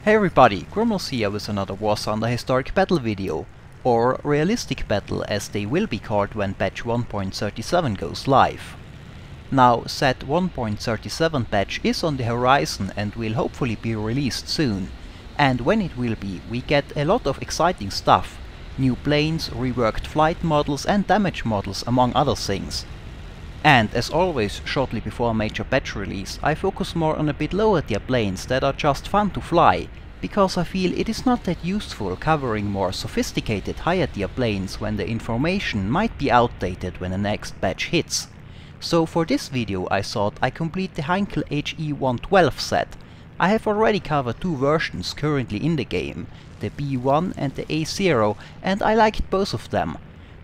Hey everybody, Grumels here with another Warthunder historic battle video, or realistic battle as they will be called when patch 1.37 goes live. Now, said 1.37 patch is on the horizon and will hopefully be released soon, and when it will be, we get a lot of exciting stuff, new planes, reworked flight models and damage models among other things. And as always, shortly before a major patch release, I focus more on a bit lower tier planes that are just fun to fly, because I feel it is not that useful covering more sophisticated higher tier planes when the information might be outdated when the next patch hits. So for this video I thought I complete the Heinkel HE112 set. I have already covered two versions currently in the game, the B1 and the A0, and I liked both of them.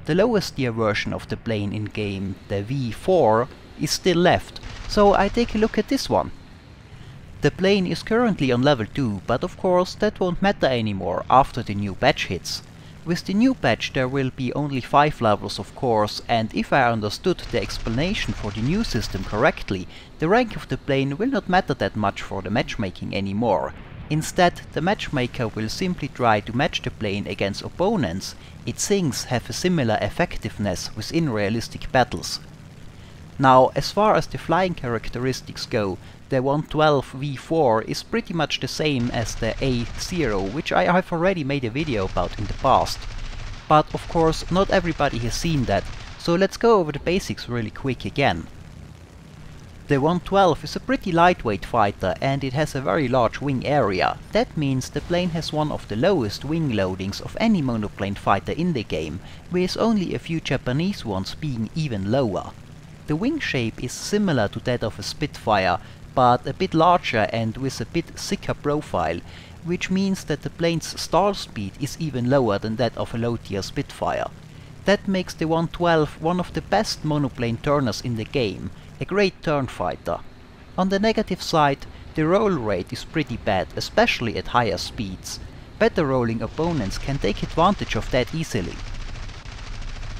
The lowest tier version of the plane in game, the V4, is still left, so I take a look at this one. The plane is currently on level 2, but of course that won't matter anymore after the new patch hits. With the new patch there will be only 5 levels of course, and if I understood the explanation for the new system correctly, the rank of the plane will not matter that much for the matchmaking anymore. Instead, the matchmaker will simply try to match the plane against opponents its things have a similar effectiveness within realistic battles. Now, as far as the flying characteristics go, the 112 V4 is pretty much the same as the A0, which I have already made a video about in the past. But of course, not everybody has seen that, so let's go over the basics really quick again. The 112 is a pretty lightweight fighter and it has a very large wing area. That means the plane has one of the lowest wing loadings of any monoplane fighter in the game, with only a few Japanese ones being even lower. The wing shape is similar to that of a Spitfire, but a bit larger and with a bit thicker profile, which means that the plane's stall speed is even lower than that of a low-tier Spitfire. That makes the 112 one of the best monoplane turners in the game, a great turn fighter. On the negative side, the roll rate is pretty bad, especially at higher speeds. Better rolling opponents can take advantage of that easily.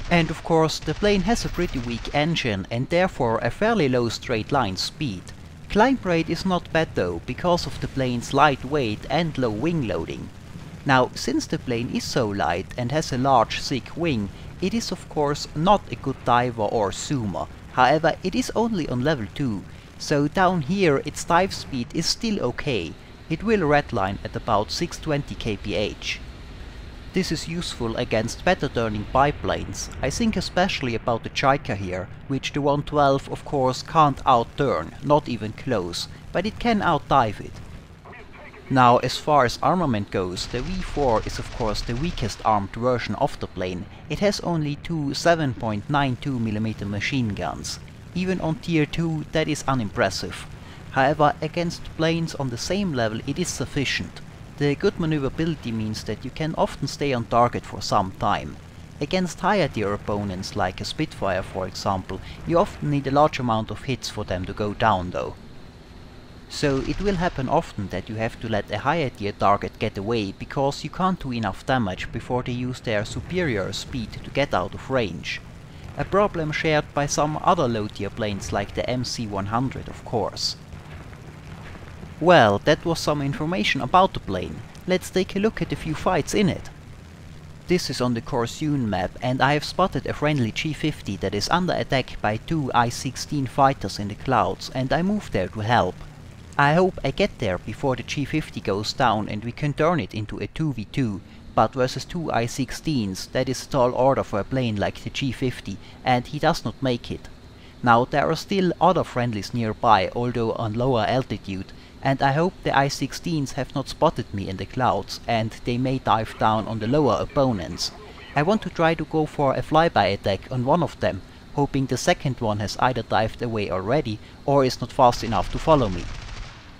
And of course, the plane has a pretty weak engine and therefore a fairly low straight line speed. Climb rate is not bad though, because of the plane's light weight and low wing loading. Now, since the plane is so light and has a large thick wing, it is of course not a good diver or zoomer. However, it is only on level 2, so down here its dive speed is still okay. It will redline at about 620 kph. This is useful against better turning biplanes. I think especially about the Chica here, which the 112 of course can't outturn, not even close, but it can outdive it. Now, as far as armament goes, the V4 is of course the weakest armed version of the plane. It has only two 7.92mm machine guns. Even on tier 2 that is unimpressive. However, against planes on the same level it is sufficient. The good maneuverability means that you can often stay on target for some time. Against higher tier opponents like a Spitfire for example, you often need a large amount of hits for them to go down though. So it will happen often that you have to let a higher tier target get away because you can't do enough damage before they use their superior speed to get out of range. A problem shared by some other low tier planes like the MC100 of course. Well, that was some information about the plane. Let's take a look at a few fights in it. This is on the Corsoon map and I have spotted a friendly G50 that is under attack by two I-16 fighters in the clouds and I move there to help. I hope I get there before the G50 goes down and we can turn it into a 2v2, but versus two I-16s that is a tall order for a plane like the G50 and he does not make it. Now there are still other friendlies nearby, although on lower altitude, and I hope the I-16s have not spotted me in the clouds and they may dive down on the lower opponents. I want to try to go for a flyby attack on one of them, hoping the second one has either dived away already or is not fast enough to follow me.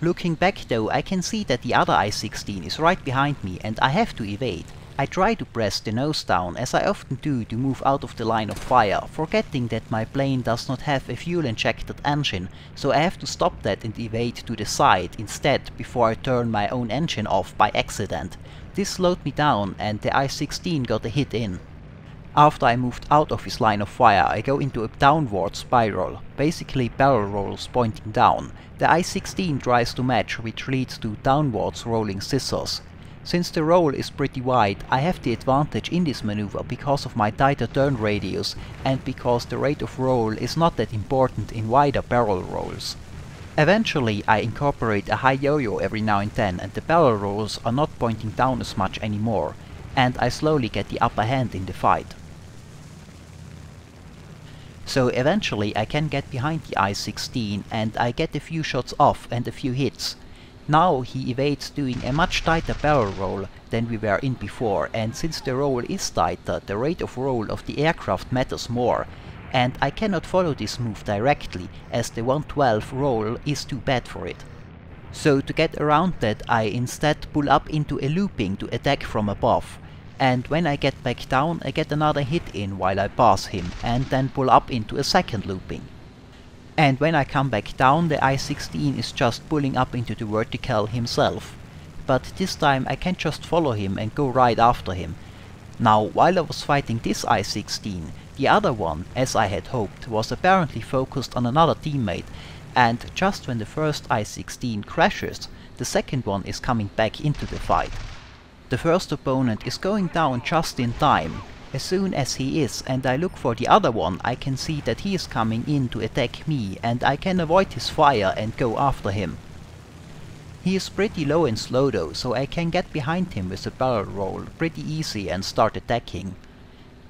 Looking back though, I can see that the other I-16 is right behind me and I have to evade. I try to press the nose down, as I often do, to move out of the line of fire, forgetting that my plane does not have a fuel-injected engine, so I have to stop that and evade to the side instead before I turn my own engine off by accident. This slowed me down and the I-16 got a hit in. After I moved out of his line of fire, I go into a downward spiral, basically barrel rolls pointing down. The I-16 tries to match, which leads to downwards rolling scissors. Since the roll is pretty wide, I have the advantage in this maneuver because of my tighter turn radius and because the rate of roll is not that important in wider barrel rolls. Eventually I incorporate a high yo-yo every now and then, and the barrel rolls are not pointing down as much anymore, and I slowly get the upper hand in the fight. So eventually I can get behind the I-16 and I get a few shots off and a few hits. Now he evades doing a much tighter barrel roll than we were in before, and since the roll is tighter, the rate of roll of the aircraft matters more, and I cannot follow this move directly as the 112 roll is too bad for it. So to get around that, I instead pull up into a looping to attack from above, and when I get back down I get another hit in while I pass him, and then pull up into a second looping. And when I come back down, the I-16 is just pulling up into the vertical himself. But this time I can just follow him and go right after him. Now, while I was fighting this I-16, the other one, as I had hoped, was apparently focused on another teammate, and just when the first I-16 crashes, the second one is coming back into the fight. The first opponent is going down just in time. As soon as he is and I look for the other one, I can see that he is coming in to attack me, and I can avoid his fire and go after him. He is pretty low and slow though, so I can get behind him with a barrel roll pretty easy and start attacking.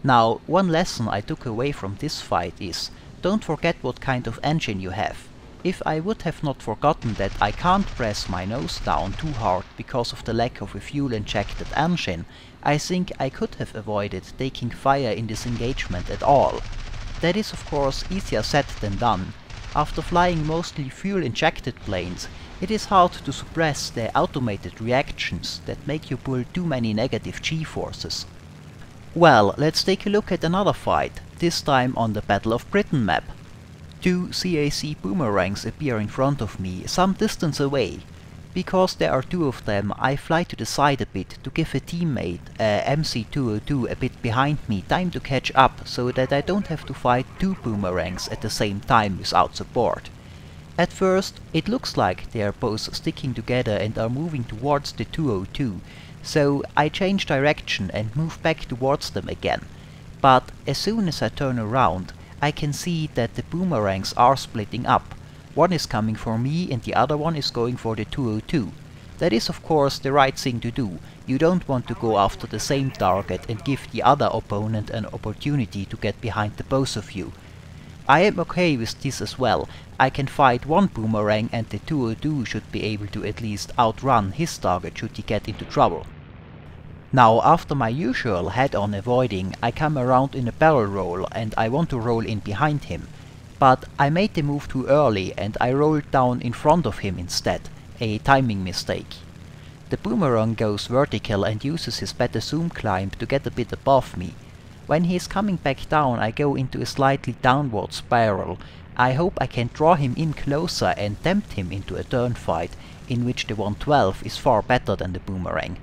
Now, one lesson I took away from this fight is, don't forget what kind of engine you have. If I would have not forgotten that I can't press my nose down too hard because of the lack of a fuel-injected engine, I think I could have avoided taking fire in this engagement at all. That is of course easier said than done. After flying mostly fuel-injected planes, it is hard to suppress the automated reactions that make you pull too many negative G-forces. Well, let's take a look at another fight, this time on the Battle of Britain map. Two CAC boomerangs appear in front of me, some distance away. Because there are two of them, I fly to the side a bit to give a teammate, MC202 a bit behind me, time to catch up so that I don't have to fight two boomerangs at the same time without support. At first, it looks like they are both sticking together and are moving towards the 202, so I change direction and move back towards them again. But as soon as I turn around, I can see that the boomerangs are splitting up. One is coming for me and the other one is going for the 202. That is of course the right thing to do. You don't want to go after the same target and give the other opponent an opportunity to get behind the both of you. I am okay with this as well. I can fight one boomerang and the 202 should be able to at least outrun his target should he get into trouble. Now, after my usual head-on avoiding, I come around in a barrel roll and I want to roll in behind him. But I made the move too early and I rolled down in front of him instead, a timing mistake. The boomerang goes vertical and uses his better zoom climb to get a bit above me. When he is coming back down, I go into a slightly downward spiral. I hope I can draw him in closer and tempt him into a turn fight, in which the 112 is far better than the boomerang.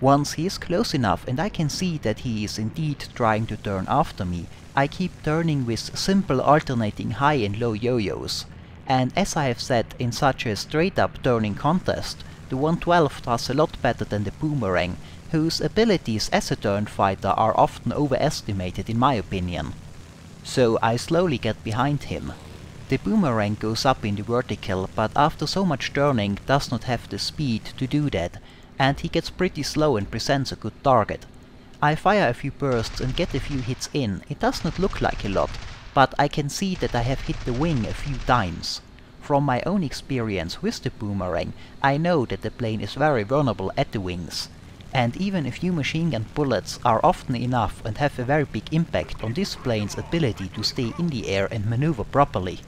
Once he is close enough and I can see that he is indeed trying to turn after me, I keep turning with simple alternating high and low yo-yos. And as I have said, in such a straight-up turning contest, the 112 does a lot better than the boomerang, whose abilities as a turn fighter are often overestimated in my opinion. So I slowly get behind him. The boomerang goes up in the vertical, but after so much turning does not have the speed to do that, and he gets pretty slow and presents a good target. I fire a few bursts and get a few hits in. It does not look like a lot, but I can see that I have hit the wing a few times. From my own experience with the boomerang, I know that the plane is very vulnerable at the wings, and even a few machine gun bullets are often enough and have a very big impact on this plane's ability to stay in the air and maneuver properly.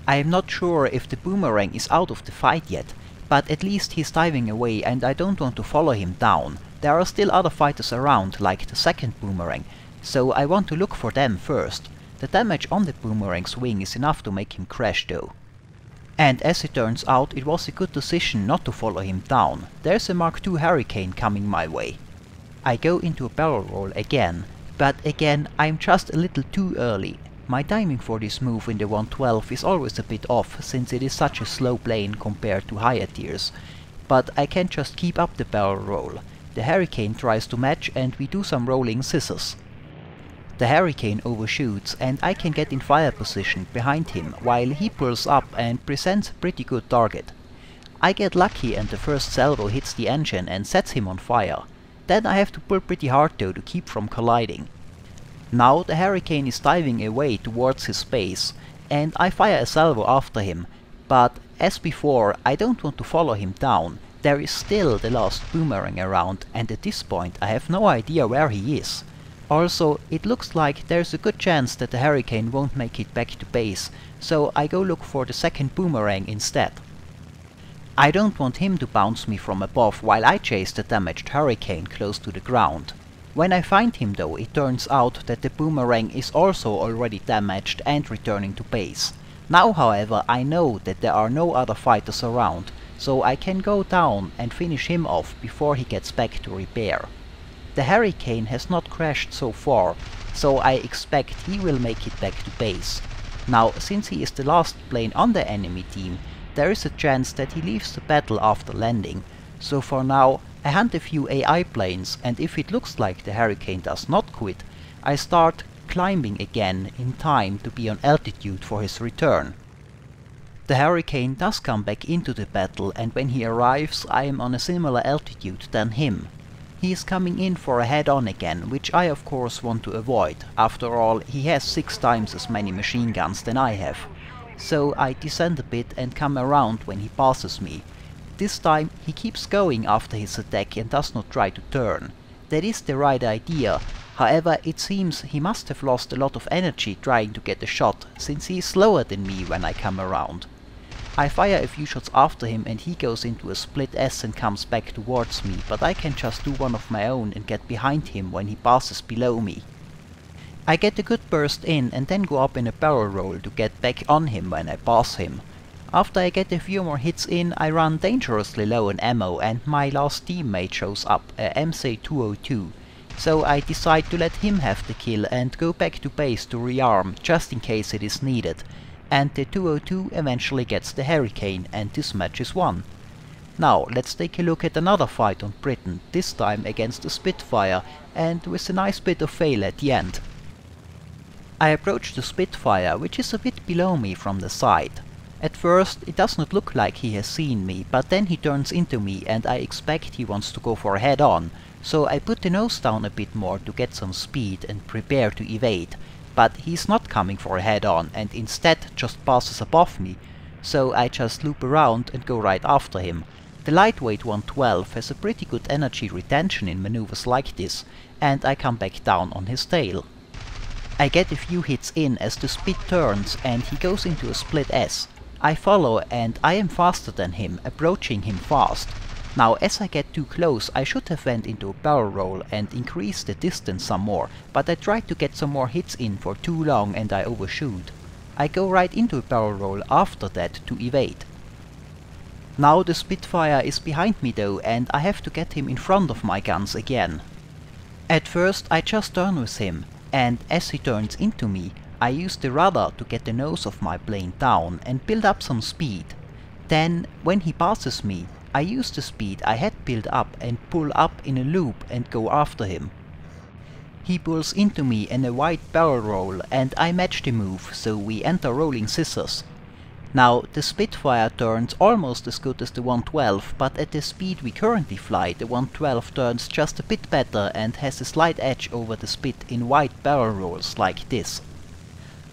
I am not sure if the boomerang is out of the fight yet, but at least he's diving away and I don't want to follow him down. There are still other fighters around, like the second boomerang, so I want to look for them first. The damage on the boomerang's wing is enough to make him crash though. And as it turns out, it was a good decision not to follow him down. There's a Mark II Hurricane coming my way. I go into a barrel roll again, But again, I'm just a little too early. My timing for this move in the 112 is always a bit off, since it is such a slow plane compared to higher tiers. But I can't just keep up the barrel roll. The Hurricane tries to match and we do some rolling scissors. The Hurricane overshoots and I can get in fire position behind him while he pulls up and presents a pretty good target. I get lucky and the first salvo hits the engine and sets him on fire. Then I have to pull pretty hard though to keep from colliding. Now the Hurricane is diving away towards his base and I fire a salvo after him, but as before I don't want to follow him down. There is still the last boomerang around and at this point I have no idea where he is. Also, it looks like there's a good chance that the Hurricane won't make it back to base, so I go look for the second boomerang instead. I don't want him to bounce me from above while I chase the damaged Hurricane close to the ground. When I find him though, it turns out that the boomerang is also already damaged and returning to base. Now however I know that there are no other fighters around, so I can go down and finish him off before he gets back to repair. The Hurricane has not crashed so far, so I expect he will make it back to base. Now, since he is the last plane on the enemy team, there is a chance that he leaves the battle after landing, so for now I hunt a few AI planes, and if it looks like the Hurricane does not quit, I start climbing again in time to be on altitude for his return. The Hurricane does come back into the battle, and when he arrives I am on a similar altitude than him. He is coming in for a head-on again, which I of course want to avoid. After all, he has 6 times as many machine guns than I have. So I descend a bit and come around when he passes me. This time he keeps going after his attack and does not try to turn. That is the right idea, however it seems he must have lost a lot of energy trying to get a shot, since he is slower than me when I come around. I fire a few shots after him and he goes into a split S and comes back towards me, but I can just do one of my own and get behind him when he passes below me. I get a good burst in and then go up in a barrel roll to get back on him when I pass him. After I get a few more hits in, I run dangerously low on ammo and my last teammate shows up, a MC202. So I decide to let him have the kill and go back to base to rearm, just in case it is needed. And the 202 eventually gets the Hurricane and this match is won. Now let's take a look at another fight on Britain, this time against the Spitfire, and with a nice bit of fail at the end. I approach the Spitfire, which is a bit below me from the side. At first it does not look like he has seen me, but then he turns into me and I expect he wants to go for a head-on, so I put the nose down a bit more to get some speed and prepare to evade. But he's not coming for a head-on and instead just passes above me, so I just loop around and go right after him. The lightweight 112 has a pretty good energy retention in maneuvers like this, and I come back down on his tail. I get a few hits in as the Spit turns and he goes into a split S. I follow and I am faster than him, approaching him fast. Now as I get too close I should have went into a barrel roll and increased the distance some more, but I tried to get some more hits in for too long and I overshoot. I go right into a barrel roll after that to evade. Now the Spitfire is behind me though and I have to get him in front of my guns again. At first I just turn with him, and as he turns into me I use the rudder to get the nose of my plane down and build up some speed. Then when he passes me I use the speed I had built up and pull up in a loop and go after him. He pulls into me in a wide barrel roll and I match the move, so we enter rolling scissors. Now the Spitfire turns almost as good as the 112, but at the speed we currently fly the 112 turns just a bit better and has a slight edge over the Spit in wide barrel rolls like this.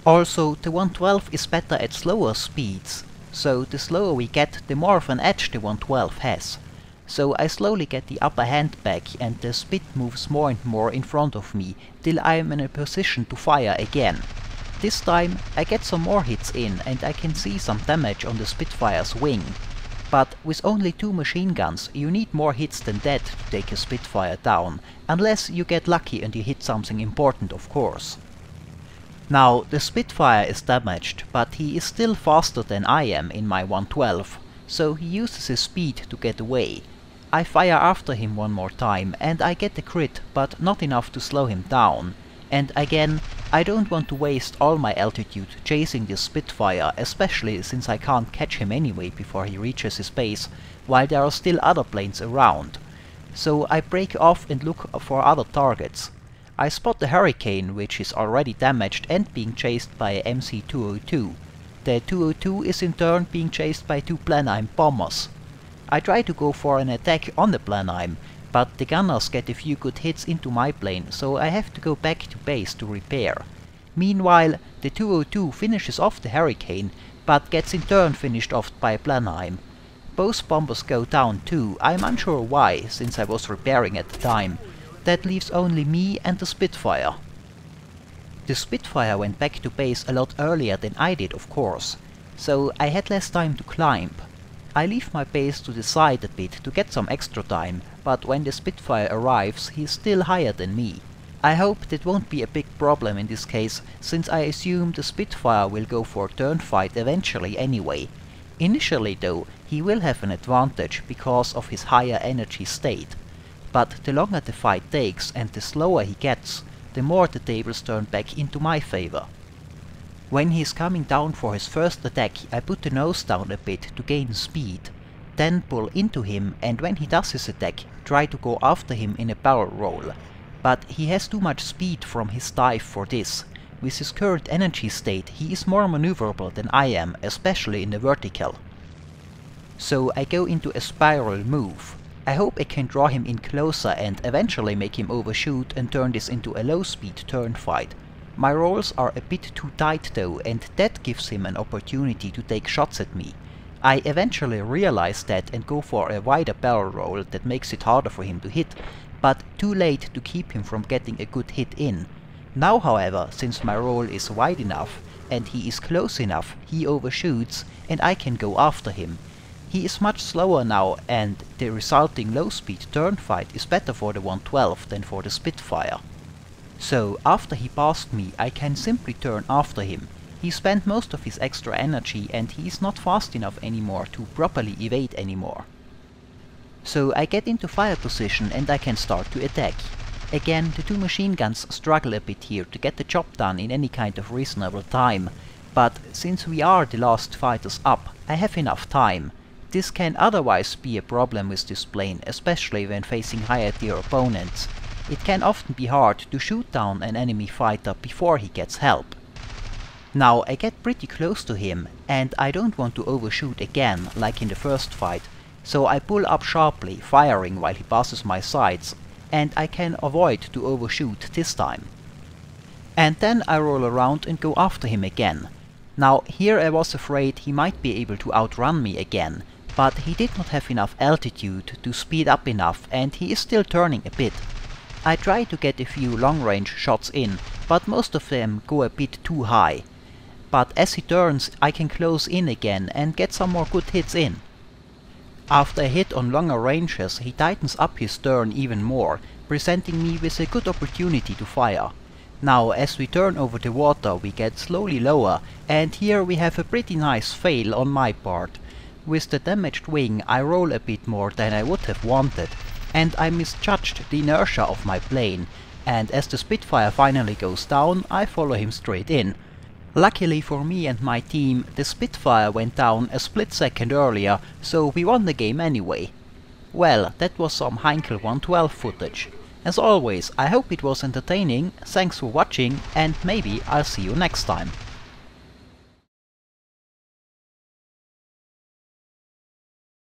Also the 112 is better at slower speeds, so the slower we get, the more of an edge the 112 has. So I slowly get the upper hand back and the Spit moves more and more in front of me, till I am in a position to fire again. This time I get some more hits in and I can see some damage on the Spitfire's wing. But with only 2 machine guns you need more hits than that to take a Spitfire down, unless you get lucky and you hit something important, of course. Now the Spitfire is damaged, but he is still faster than I am in my 112, so he uses his speed to get away. I fire after him one more time and I get a crit, but not enough to slow him down. And again, I don't want to waste all my altitude chasing this Spitfire, especially since I can't catch him anyway before he reaches his base, while there are still other planes around. So I break off and look for other targets. I spot the Hurricane, which is already damaged and being chased by a MC-202. The 202 is in turn being chased by 2 Blenheim bombers. I try to go for an attack on the Blenheim, but the gunners get a few good hits into my plane, so I have to go back to base to repair. Meanwhile, the 202 finishes off the Hurricane, but gets in turn finished off by Blenheim. Both bombers go down too. I'm unsure why, since I was repairing at the time. That leaves only me and the Spitfire. The Spitfire went back to base a lot earlier than I did, of course, so I had less time to climb. I leave my base to the side a bit to get some extra time, but when the Spitfire arrives, he is still higher than me. I hope that won't be a big problem in this case, since I assume the Spitfire will go for a turn fight eventually anyway. Initially though, he will have an advantage because of his higher energy state. But the longer the fight takes and the slower he gets, the more the tables turn back into my favor. When he is coming down for his first attack, I put the nose down a bit to gain speed, then pull into him, and when he does his attack, try to go after him in a barrel roll. But he has too much speed from his dive for this. With his current energy state, he is more maneuverable than I am, especially in the vertical. So I go into a spiral move. I hope I can draw him in closer and eventually make him overshoot and turn this into a low-speed turn fight. My rolls are a bit too tight though, and that gives him an opportunity to take shots at me. I eventually realize that and go for a wider barrel roll that makes it harder for him to hit, but too late to keep him from getting a good hit in. Now however, since my roll is wide enough and he is close enough, he overshoots and I can go after him. He is much slower now, and the resulting low-speed turn fight is better for the 112 than for the Spitfire. So after he passed me, I can simply turn after him. He spent most of his extra energy and he is not fast enough anymore to properly evade anymore. So I get into fire position and I can start to attack. Again, the 2 machine guns struggle a bit here to get the job done in any kind of reasonable time, but since we are the last fighters up, I have enough time. This can otherwise be a problem with this plane, especially when facing higher tier opponents. It can often be hard to shoot down an enemy fighter before he gets help. Now I get pretty close to him, and I don't want to overshoot again, like in the first fight, so I pull up sharply, firing while he passes my sights, and I can avoid to overshoot this time. And then I roll around and go after him again. Now here I was afraid he might be able to outrun me again, but he did not have enough altitude to speed up enough and he is still turning a bit. I try to get a few long-range shots in, but most of them go a bit too high. But as he turns, I can close in again and get some more good hits in. After a hit on longer ranges, he tightens up his stern even more, presenting me with a good opportunity to fire. Now as we turn over the water we get slowly lower, and here we have a pretty nice fail on my part. With the damaged wing I roll a bit more than I would have wanted, and I misjudged the inertia of my plane, and as the Spitfire finally goes down I follow him straight in. Luckily for me and my team, the Spitfire went down a split second earlier, so we won the game anyway. Well, that was some Heinkel 112 footage. As always, I hope it was entertaining, thanks for watching, and maybe I'll see you next time.